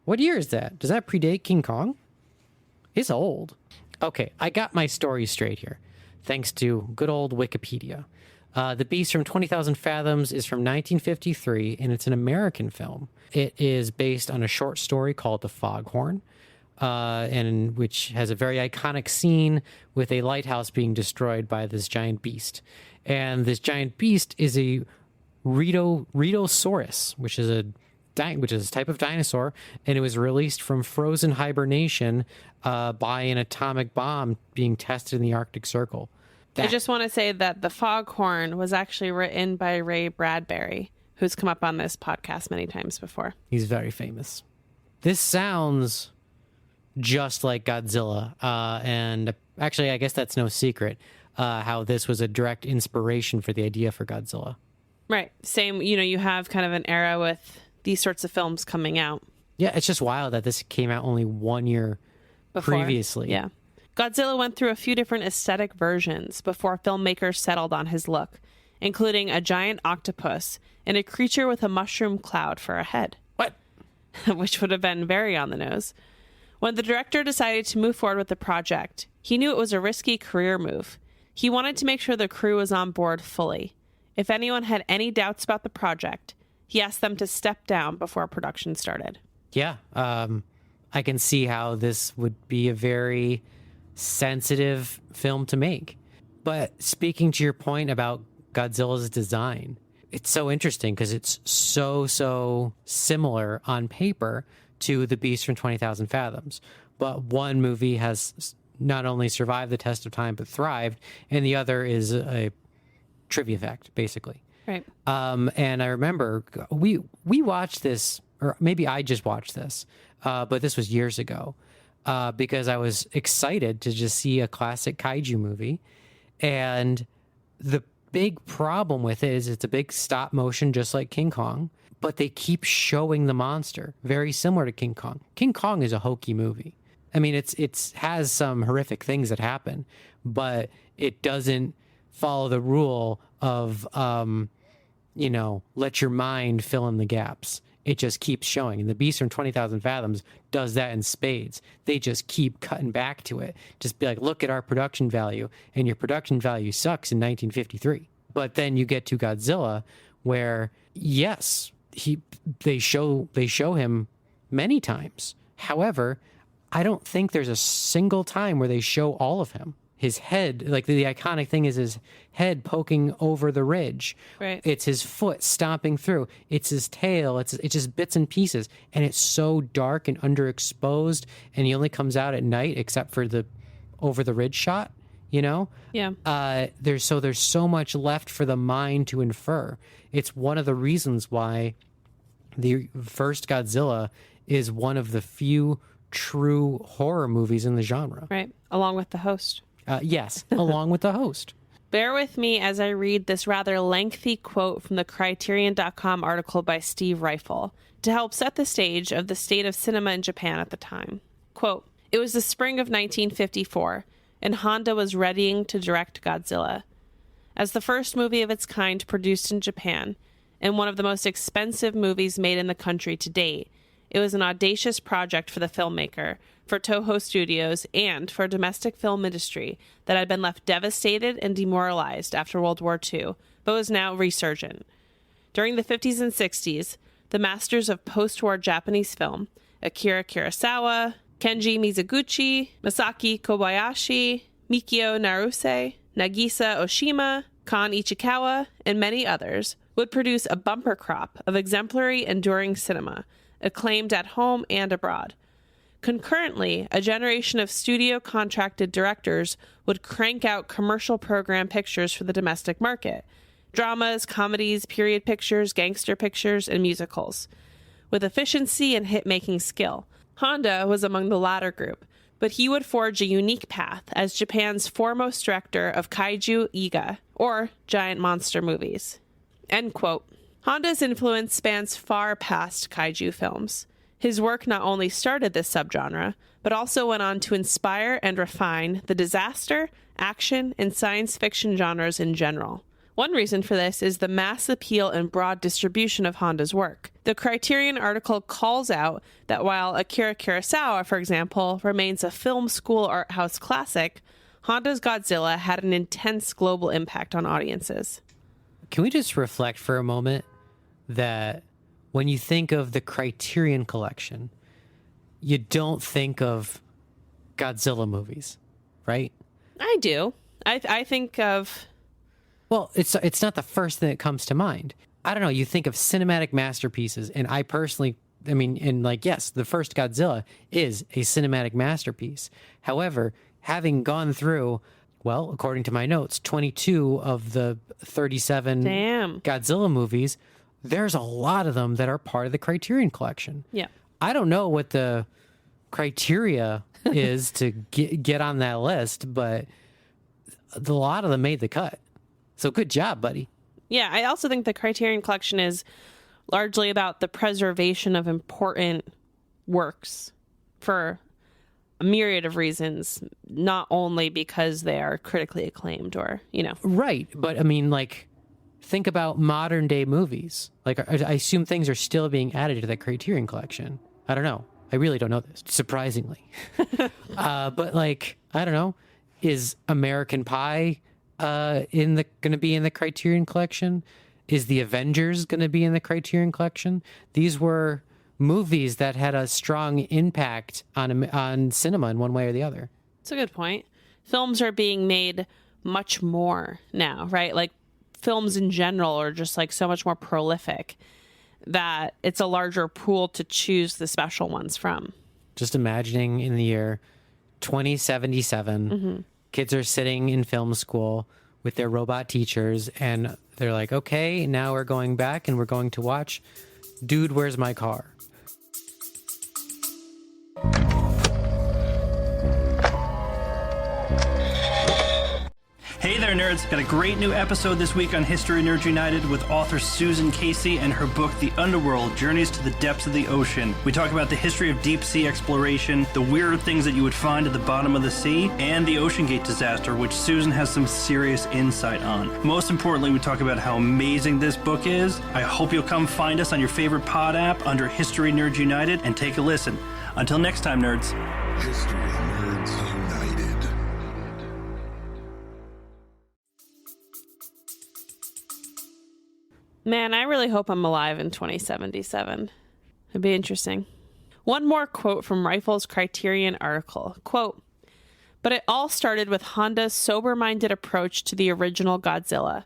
What year is that? Does that predate King Kong? It's old. Okay, I got my story straight here, thanks to good old Wikipedia. The Beast from 20,000 Fathoms is from 1953, and it's an American film. It is based on a short story called The Foghorn, and which has a very iconic scene with a lighthouse being destroyed by this giant beast. And this giant beast is a Rhedosaurus, which is a type of dinosaur, and it was released from frozen hibernation by an atomic bomb being tested in the Arctic Circle. I just want to say that The Foghorn was actually written by Ray Bradbury, who's come up on this podcast many times before. He's very famous. This sounds just like Godzilla, and actually, I guess that's no secret, how this was a direct inspiration for the idea for Godzilla. Right. Same, you have kind of an era with these sorts of films coming out. Yeah, it's just wild that this came out only 1 year previously. Yeah. Godzilla went through a few different aesthetic versions before filmmakers settled on his look, including a giant octopus and a creature with a mushroom cloud for a head. What? Which would have been very on the nose. When the director decided to move forward with the project, he knew it was a risky career move. He wanted to make sure the crew was on board fully. If anyone had any doubts about the project, he asked them to step down before production started. Yeah, I can see how this would be a very sensitive film to make. But speaking to your point about Godzilla's design, it's so interesting because it's so similar on paper to The Beast from 20,000 Fathoms. But one movie has not only survived the test of time but thrived, and the other is a trivia fact, basically. Right. And I remember we watched this, or maybe I just watched this, but this was years ago, because I was excited to just see a classic kaiju movie. And the big problem with it is it's a big stop motion, just like King Kong, but they keep showing the monster, very similar to King Kong. King Kong is a hokey movie. I mean, it's has some horrific things that happen, but it doesn't follow the rule of, let your mind fill in the gaps. It just keeps showing. And The Beast from 20,000 Fathoms does that in spades. They just keep cutting back to it. Just be like, look at our production value. And your production value sucks in 1953. But then you get to Godzilla, where, yes, they show him many times. However, I don't think there's a single time where they show all of him. His head, like the iconic thing is his head poking over the ridge. Right. It's his foot stomping through. It's his tail. It's just bits and pieces. And it's so dark and underexposed. And he only comes out at night except for the over the ridge shot, Yeah. There's so much left for the mind to infer. It's one of the reasons why the first Godzilla is one of the few true horror movies in the genre. Right. Along with The Host. Yes, along with The Host. Bear with me as I read this rather lengthy quote from the Criterion.com article by Steve Ryfle to help set the stage of the state of cinema in Japan at the time. Quote, "It was the spring of 1954, and Honda was readying to direct Godzilla. As the first movie of its kind produced in Japan, and one of the most expensive movies made in the country to date, it was an audacious project for the filmmaker, for Toho Studios, and for a domestic film industry that had been left devastated and demoralized after World War II, but was now resurgent. During the 50s and 60s, the masters of post-war Japanese film, Akira Kurosawa, Kenji Mizoguchi, Masaki Kobayashi, Mikio Naruse, Nagisa Oshima, Kan Ichikawa, and many others, would produce a bumper crop of exemplary, enduring cinema, acclaimed at home and abroad. Concurrently, a generation of studio-contracted directors would crank out commercial program pictures for the domestic market, dramas, comedies, period pictures, gangster pictures, and musicals. With efficiency and hit-making skill, Honda was among the latter group, but he would forge a unique path as Japan's foremost director of kaiju iga, or giant monster movies. End quote. Honda's influence spans far past kaiju films. His work not only started this subgenre, but also went on to inspire and refine the disaster, action, and science fiction genres in general. One reason for this is the mass appeal and broad distribution of Honda's work. The Criterion article calls out that while Akira Kurosawa, for example, remains a film school art house classic, Honda's Godzilla had an intense global impact on audiences. Can we just reflect for a moment that when you think of the Criterion collection, you don't think of Godzilla movies, right? I do. I think of... Well, it's not the first thing that comes to mind. I don't know. You think of cinematic masterpieces, and I personally, yes, the first Godzilla is a cinematic masterpiece. However, having gone through, well, according to my notes, 22 of the 37 Godzilla movies, there's a lot of them that are part of the Criterion collection. Yeah. I don't know what the criteria is to get on that list, but a lot of them made the cut. So good job, buddy. Yeah, I also think the Criterion collection is largely about the preservation of important works for a myriad of reasons, not only because they are critically acclaimed or, Right. But think about modern day movies. I assume things are still being added to that Criterion collection. I don't know. I really don't know this, surprisingly. But I don't know. Is American Pie going to be in the Criterion collection? Is The Avengers going to be in the Criterion collection? These were movies that had a strong impact on cinema in one way or the other. That's a good point. Films are being made much more now, right? Films in general are just so much more prolific that it's a larger pool to choose the special ones from. Just imagining in the year 2077, kids are sitting in film school with their robot teachers, and they're like, okay, now we're going back and we're going to watch Dude, Where's My Car? Hey there, nerds. Got a great new episode this week on History Nerds United with author Susan Casey and her book, The Underworld, Journeys to the Depths of the Ocean. We talk about the history of deep sea exploration, the weird things that you would find at the bottom of the sea, and the Ocean Gate disaster, which Susan has some serious insight on. Most importantly, we talk about how amazing this book is. I hope you'll come find us on your favorite pod app under History Nerds United and take a listen. Until next time, nerds. History Nerds United. Man, I really hope I'm alive in 2077. It'd be interesting. One more quote from Ryfle's Criterion article. Quote, "But it all started with Honda's sober-minded approach to the original Godzilla.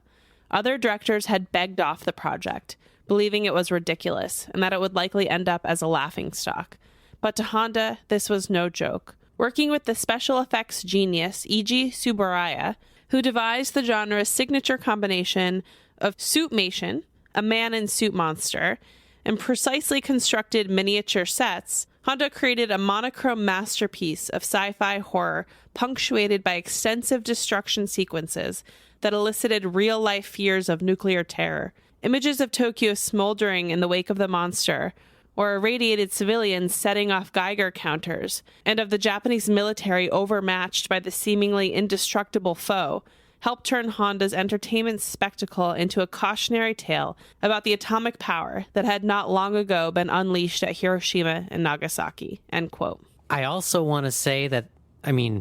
Other directors had begged off the project, believing it was ridiculous and that it would likely end up as a laughingstock. But to Honda, this was no joke. Working with the special effects genius Eiji Tsuburaya, who devised the genre's signature combination of suitmation, a man-in-suit monster, and precisely constructed miniature sets, Honda created a monochrome masterpiece of sci-fi horror punctuated by extensive destruction sequences that elicited real-life fears of nuclear terror, images of Tokyo smoldering in the wake of the monster, or irradiated civilians setting off Geiger counters, and of the Japanese military overmatched by the seemingly indestructible foe, helped turn Honda's entertainment spectacle into a cautionary tale about the atomic power that had not long ago been unleashed at Hiroshima and Nagasaki." End quote. I also want to say that, I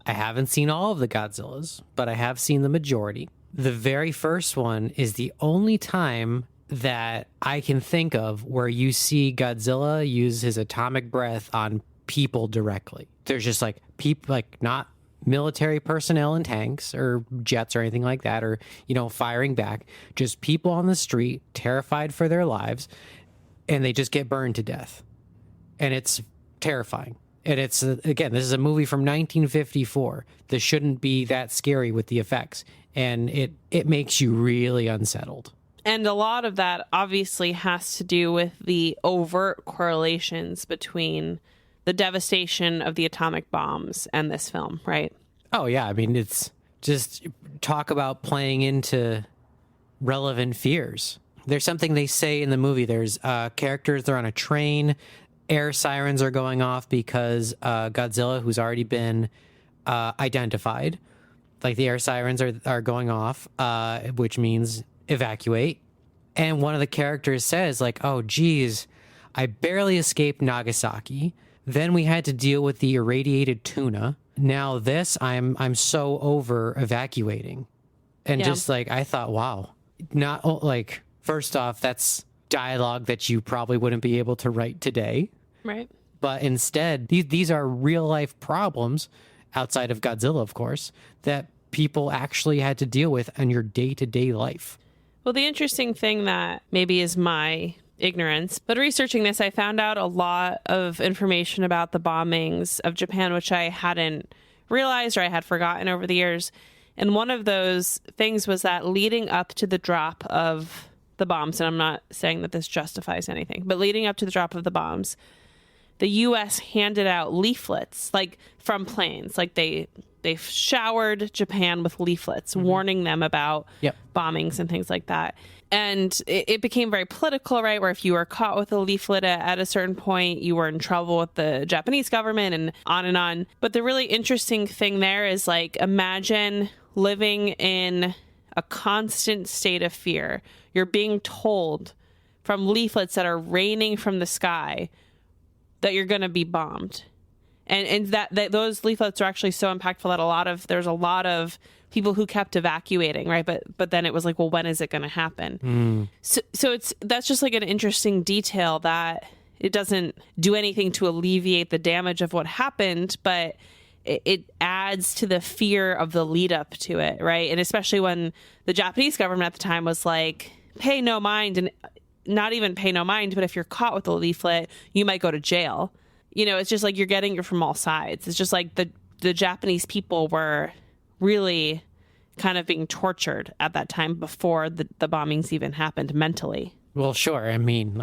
haven't seen all of the Godzillas, but I have seen the majority. The very first one is the only time that I can think of where you see Godzilla use his atomic breath on people directly. There's just people, not military personnel in tanks or jets or anything like that, or, firing back, just people on the street terrified for their lives, and they just get burned to death. And it's terrifying. And it's, again, this is a movie from 1954. This shouldn't be that scary with the effects. And it makes you really unsettled. And a lot of that obviously has to do with the overt correlations between the devastation of the atomic bombs and this film, right? Oh, yeah. I mean, it's just talk about playing into relevant fears. There's something they say in the movie. There's characters, they're on a train. Air sirens are going off because Godzilla, who's already been identified, like the air sirens are going off, which means evacuate. And one of the characters says, like, oh, geez, I barely escaped Nagasaki. Then we had to deal with the irradiated tuna. Now this, I'm so over evacuating. And just like, I thought, wow, not like, first off, that's dialogue that you probably wouldn't be able to write today. Right. But instead, these are real life problems outside of Godzilla, of course, that people actually had to deal with in your day-to-day life. Well, the interesting thing that maybe is my ignorance, but researching this, I found out a lot of information about the bombings of Japan, which I hadn't realized or I had forgotten over the years. And one of those things was that leading up to the drop of the bombs, and I'm not saying that this justifies anything, but leading up to the drop of the bombs, the U.S. handed out leaflets, like from planes. Like they showered Japan with leaflets, warning them about bombings and things like that. And it became very political, right? Where if you were caught with a leaflet at a certain point, you were in trouble with the Japanese government and on and on. But the really interesting thing there is, like, imagine living in a constant state of fear. You're being told from leaflets that are raining from the sky that you're going to be bombed. And that those leaflets are actually so impactful that there's a lot of people who kept evacuating, right? But then it was like, well, when is it going to happen? So that's just like an interesting detail that it doesn't do anything to alleviate the damage of what happened, but it adds to the fear of the lead up to it, right? And especially when the Japanese government at the time was like, pay no mind, and not even pay no mind, but if you're caught with a leaflet, you might go to jail. You know, it's just like you're getting it from all sides. It's just like the Japanese people were really kind of being tortured at that time before the bombings even happened mentally. Well, sure. I mean,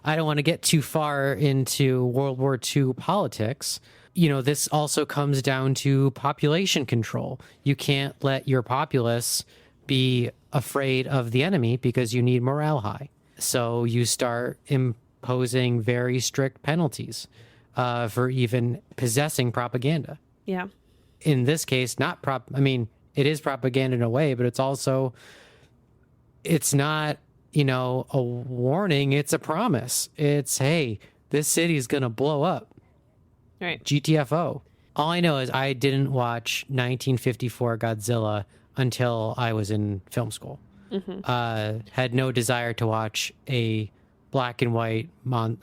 I don't want to get too far into World War II politics. You know, this also comes down to population control. You can't let your populace be afraid of the enemy because you need morale high. So you start imposing very strict penalties for even possessing propaganda. Yeah. In this case, I mean, it is propaganda in a way, but it's not, you know, a warning. It's a promise. It's, hey, this city is going to blow up. Right. GTFO. All I know is I didn't watch 1954 Godzilla until I was in film school. Had no desire to watch a black and white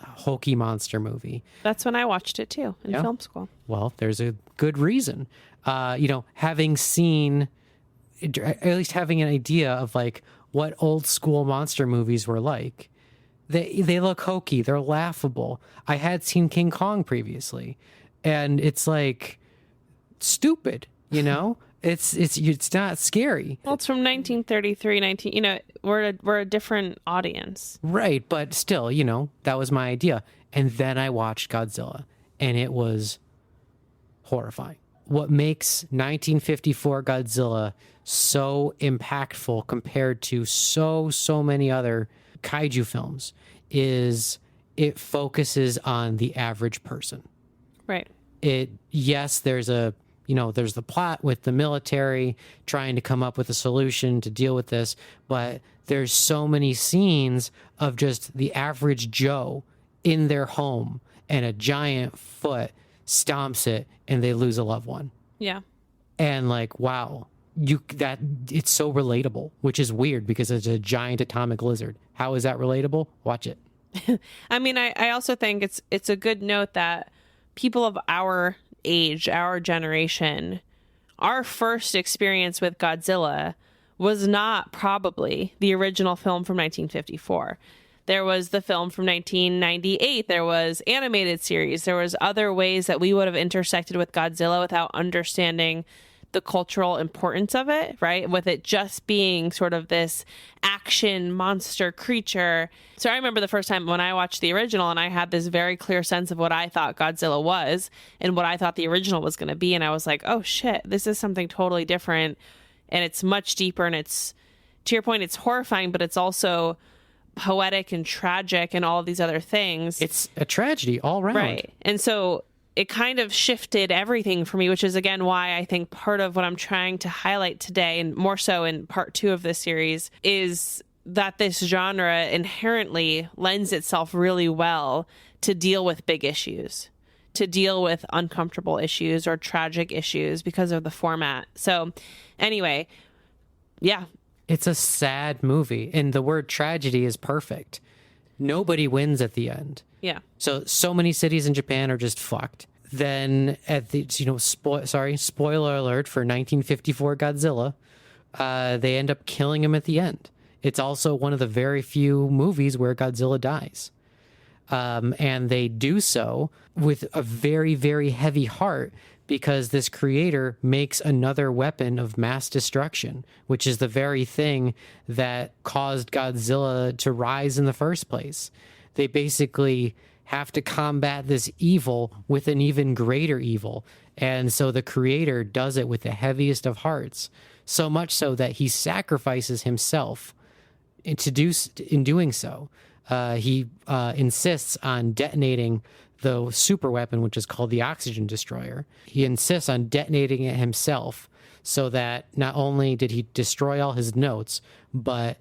hokey monster movie. That's when I watched it too, in film school. Well, there's a good reason. You know, having seen, at least having an idea of like what old school monster movies were like. They look hokey. They're laughable. I had seen King Kong previously, and it's like stupid, you know? It's not scary. Well, it's from 1933, you know, we're a different audience. Right, but still, you know, that was my idea. And then I watched Godzilla, and it was horrifying. What makes 1954 Godzilla so impactful compared to so many other kaiju films is it focuses on the average person. Right. Yes, there's the plot with the military trying to come up with a solution to deal with this, but there's so many scenes of just the average Joe in their home and a giant foot stomps it and they lose a loved one. Yeah. And like, wow, it's so relatable, which is weird because it's a giant atomic lizard. How is that relatable? Watch it. I mean, I also think it's a good note that people of our age, our generation, our first experience with Godzilla was not probably the original film from 1954. There was the film from 1998. There was animated series. There was other ways that we would have intersected with Godzilla without understanding the cultural importance of it, right? With it just being sort of this action monster creature. So I remember the first time when I watched the original and I had this very clear sense of what I thought Godzilla was and what I thought the original was going to be. And I was like, oh shit, this is something totally different. And it's much deeper. And it's, to your point, it's horrifying, but it's also poetic and tragic and all of these other things. It's a tragedy all around. Right. And so it kind of shifted everything for me, which is, again, why I think part of what I'm trying to highlight today, and more so in part 2 of this series, is that this genre inherently lends itself really well to deal with big issues, to deal with uncomfortable issues or tragic issues because of the format. So anyway, yeah. It's a sad movie, and the word tragedy is perfect. Nobody wins at the end. Yeah. So many cities in Japan are just fucked. Then at the, spoiler alert for 1954 Godzilla, they end up killing him at the end. It's also one of the very few movies where Godzilla dies. And they do so with a very, very heavy heart because this creator makes another weapon of mass destruction, which is the very thing that caused Godzilla to rise in the first place. They basically have to combat this evil with an even greater evil. And so the creator does it with the heaviest of hearts, so much so that he sacrifices himself in doing so. He insists on detonating the super weapon, which is called the oxygen destroyer. He insists on detonating it himself so that not only did he destroy all his notes, but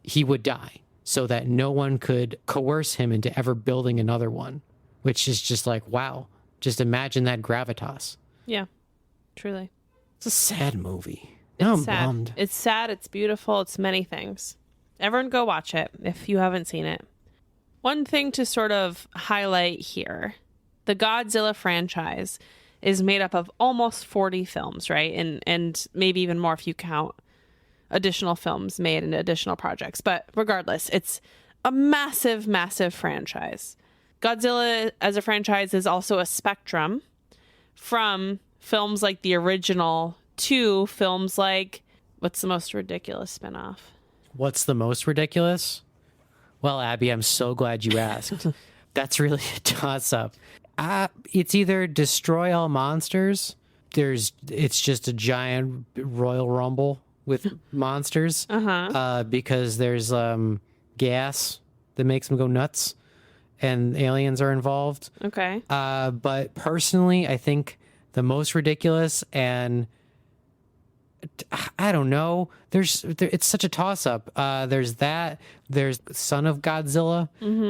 he would die so that no one could coerce him into ever building another one, which is just like, wow, just imagine that gravitas. Yeah, truly. It's a sad movie. I'm bummed. It's sad. It's beautiful. It's many things. Everyone go watch it if you haven't seen it. One thing to sort of highlight here, the Godzilla franchise is made up of almost 40 films, right? And maybe even more if you count additional films made and additional projects. But regardless, it's a massive, massive franchise. Godzilla as a franchise is also a spectrum from films like the original to films like, what's the most ridiculous spinoff? What's the most ridiculous? Well, Abby, I'm so glad you asked. That's really a toss-up. It's either Destroy All Monsters. It's just a giant Royal Rumble with monsters. Because there's gas that makes them go nuts, and aliens are involved. Okay. But personally, I think the most ridiculous, and I don't know. It's such a toss-up. There's Son of Godzilla,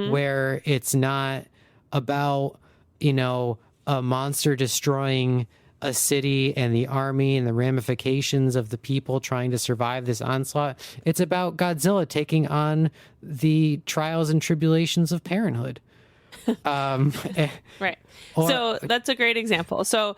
where it's not about, a monster destroying a city and the army and the ramifications of the people trying to survive this onslaught. It's about Godzilla taking on the trials and tribulations of parenthood. Right. So that's a great example. So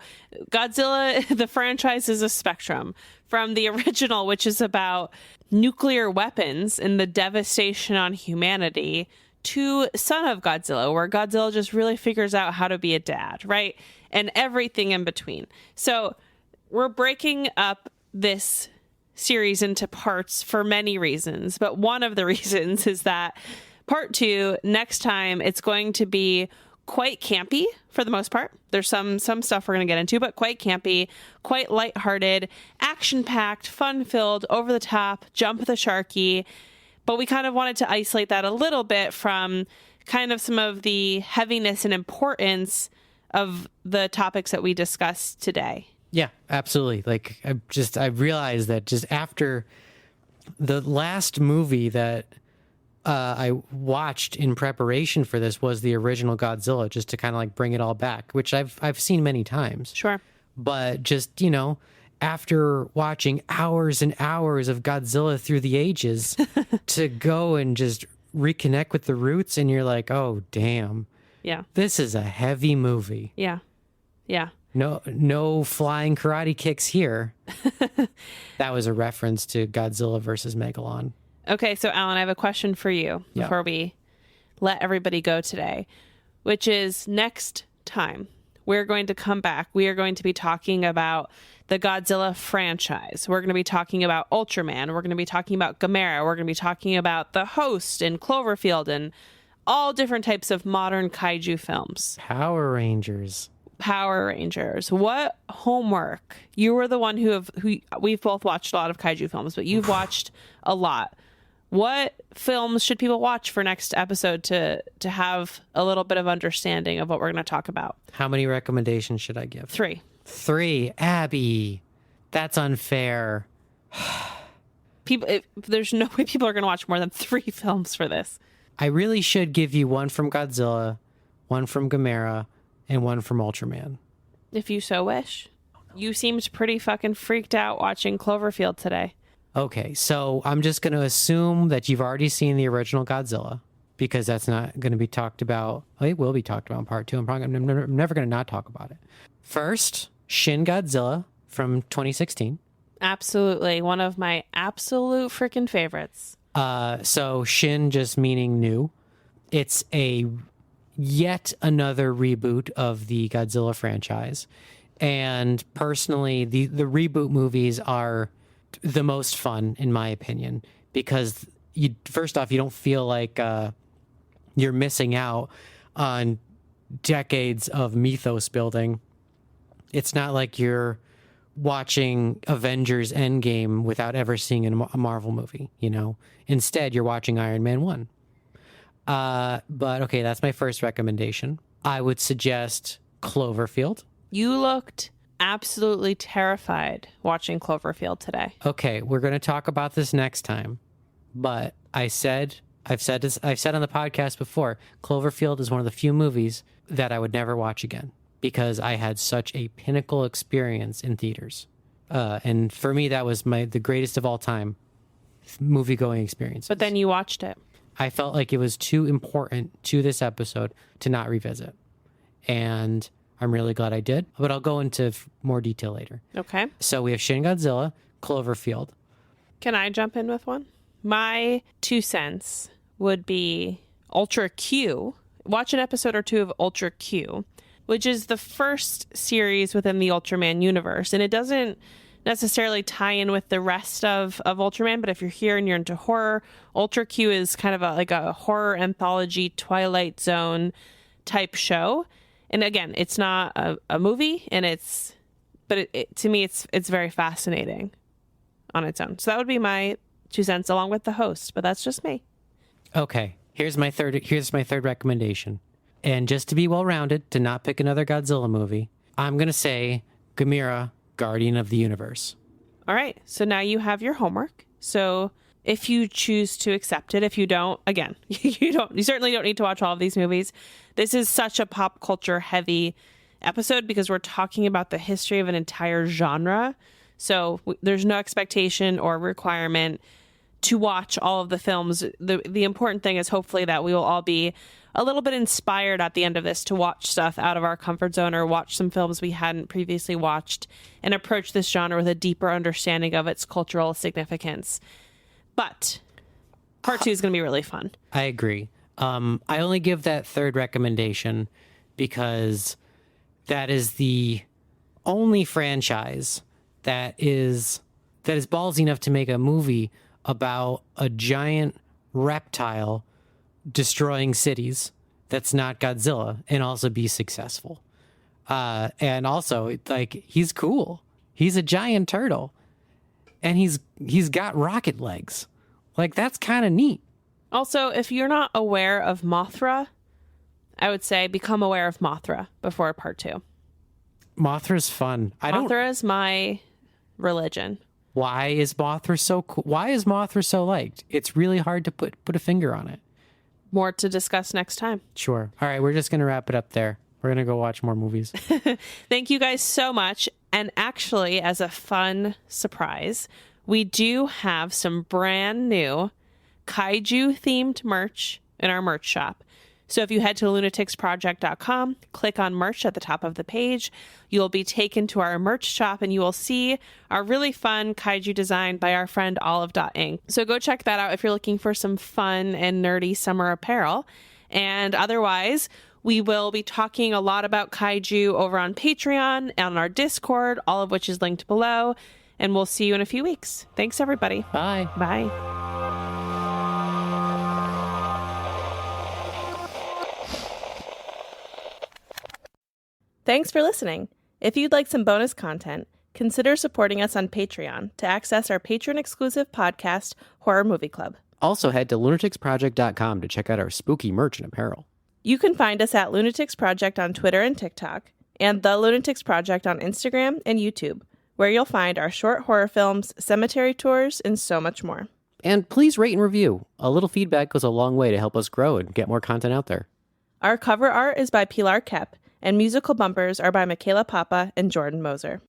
Godzilla, the franchise, is a spectrum from the original, which is about nuclear weapons and the devastation on humanity, to Son of Godzilla, where Godzilla just really figures out how to be a dad, right? And everything in between. So we're breaking up this series into parts for many reasons, but one of the reasons is that part 2, next time, it's going to be quite campy for the most part. There's some stuff we're going to get into, but quite campy, quite lighthearted, action-packed, fun-filled, over-the-top, jump the sharky. But we kind of wanted to isolate that a little bit from kind of some of the heaviness and importance of the topics that we discussed today. Yeah, absolutely. Like, I realized that just after the last movie that I watched in preparation for this was the original Godzilla, just to kind of like bring it all back, which I've seen many times. Sure. But just, after watching hours and hours of Godzilla through the ages to go and just reconnect with the roots, and you're like, oh, damn. Yeah. This is a heavy movie. Yeah. Yeah. No flying karate kicks here. That was a reference to Godzilla versus Megalon. Okay, so Alan, I have a question for you before we let everybody go today, which is, next time, we're going to come back. We are going to be talking about the Godzilla franchise. We're going to be talking about Ultraman. We're going to be talking about Gamera. We're going to be talking about The Host and Cloverfield and all different types of modern kaiju films. Power Rangers. What homework? You were the one who we've both watched a lot of kaiju films, but you've watched a lot. What films should people watch for next episode to have a little bit of understanding of what we're going to talk about? How many recommendations should I give? 3. 3. Abby. That's unfair. There's no way people are going to watch more than 3 films for this. I really should give you one from Godzilla, one from Gamera, and one from Ultraman. If you so wish. You seemed pretty fucking freaked out watching Cloverfield today. Okay, so I'm just going to assume that you've already seen the original Godzilla, because that's not going to be talked about. Oh, it will be talked about in part 2. I'm never going to not talk about it. First, Shin Godzilla from 2016. Absolutely. One of my absolute freaking favorites. So Shin just meaning new. It's a yet another reboot of the Godzilla franchise. And personally, the reboot movies are the most fun, in my opinion, because first off, you don't feel like you're missing out on decades of mythos building. It's not like you're watching Avengers Endgame without ever seeing a Marvel movie, you know? Instead, you're watching Iron Man 1. But okay, that's my first recommendation. I would suggest Cloverfield. You looked absolutely terrified watching Cloverfield today. Okay, we're going to talk about this next time. But I've said on the podcast before, Cloverfield is one of the few movies that I would never watch again because I had such a pinnacle experience in theaters. And for me, that was the greatest of all time movie-going experience. But then you watched it. I felt like it was too important to this episode to not revisit. And I'm really glad I did, but I'll go into more detail later. Okay. So we have Shin Godzilla, Cloverfield. Can I jump in with one? My 2 cents would be Ultra Q. Watch an episode or 2 of Ultra Q, which is the first series within the Ultraman universe. And it doesn't necessarily tie in with the rest of Ultraman, but if you're here and you're into horror, Ultra Q is kind of like a horror anthology Twilight Zone type show. And again, it's not a movie, but to me, it's very fascinating on its own. So that would be my 2 cents along with The Host, but that's just me. Okay, here's my third recommendation. And just to be well-rounded, to not pick another Godzilla movie, I'm going to say Gamera, Guardian of the Universe. All right, so now you have your homework. So if you choose to accept it, if you don't, again, you certainly don't need to watch all of these movies. This is such a pop culture heavy episode because we're talking about the history of an entire genre. So there's no expectation or requirement to watch all of the films. The important thing is hopefully that we will all be a little bit inspired at the end of this to watch stuff out of our comfort zone or watch some films we hadn't previously watched and approach this genre with a deeper understanding of its cultural significance. But part 2 is going to be really fun. I agree. I only give that third recommendation because that is the only franchise that is ballsy enough to make a movie about a giant reptile destroying cities that's not Godzilla and also be successful. And also, like, he's cool. He's a giant turtle. And he's got rocket legs. Like, that's kind of neat. Also, if you're not aware of Mothra, I would say become aware of Mothra before part 2. Mothra's fun. Mothra is my religion. Why is Mothra so cool? Why is Mothra so liked? It's really hard to put a finger on it. More to discuss next time. Sure. All right, we're just going to wrap it up there. We're going to go watch more movies. Thank you guys so much. And actually, as a fun surprise, we do have some brand new Kaiju themed merch in our merch shop. So if you head to lunaticsproject.com, click on merch at the top of the page, you'll be taken to our merch shop and you will see our really fun kaiju design by our friend Olive.Inc. So go check that out if you're looking for some fun and nerdy summer apparel. And otherwise, We will be talking a lot about kaiju over on Patreon and on our Discord, all of which is linked below. And we'll see you in a few weeks. Thanks, everybody. Bye. Bye. Thanks for listening. If you'd like some bonus content, consider supporting us on Patreon to access our patron-exclusive podcast, Horror Movie Club. Also, head to lunaticsproject.com to check out our spooky merch and apparel. You can find us at Lunatics Project on Twitter and TikTok, and The Lunatics Project on Instagram and YouTube, where you'll find our short horror films, cemetery tours, and so much more. And please rate and review. A little feedback goes a long way to help us grow and get more content out there. Our cover art is by Pilar Kep, and musical bumpers are by Michaela Papa and Jordan Moser.